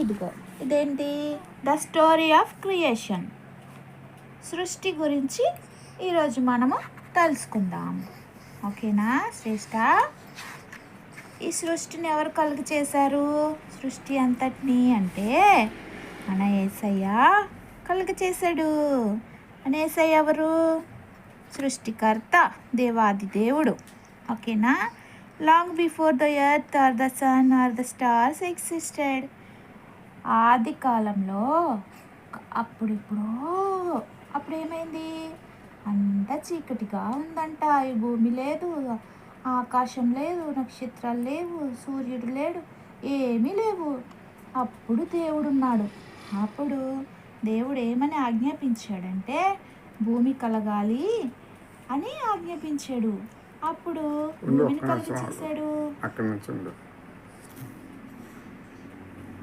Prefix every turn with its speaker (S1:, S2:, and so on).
S1: ఇదిగో ఇదేంటి? The story of creation. సృష్టి గురించి ఈరోజు మనము తెలుసుకుందాం. ఓకేనా శ్రేష్ట? ఈ సృష్టిని ఎవరు కలుగు చేశారు? సృష్టి అంతటినీ అంటే మన యేసయ్య కలుగు చేశాడు. మన యేసయ్య ఎవరు? సృష్టికర్త, దేవాది దేవుడు. ఓకేనా? Long before the earth or the sun or the stars existed. ఆది కాలంలో అప్పుడు ఏమైంది? అంత చీకటిగా ఉందంట. ఈ భూమి లేదు, ఆకాశం లేదు, నక్షత్రాలు లేవు, సూర్యుడు లేడు, ఏమీ లేవు. అప్పుడు దేవుడు ఉన్నాడు. అప్పుడు దేవుడు ఏమని ఆజ్ఞాపించాడంటే భూమి కలగాలి అని ఆజ్ఞాపించాడు. అప్పుడు భూమిని కలిగి చేశాడు.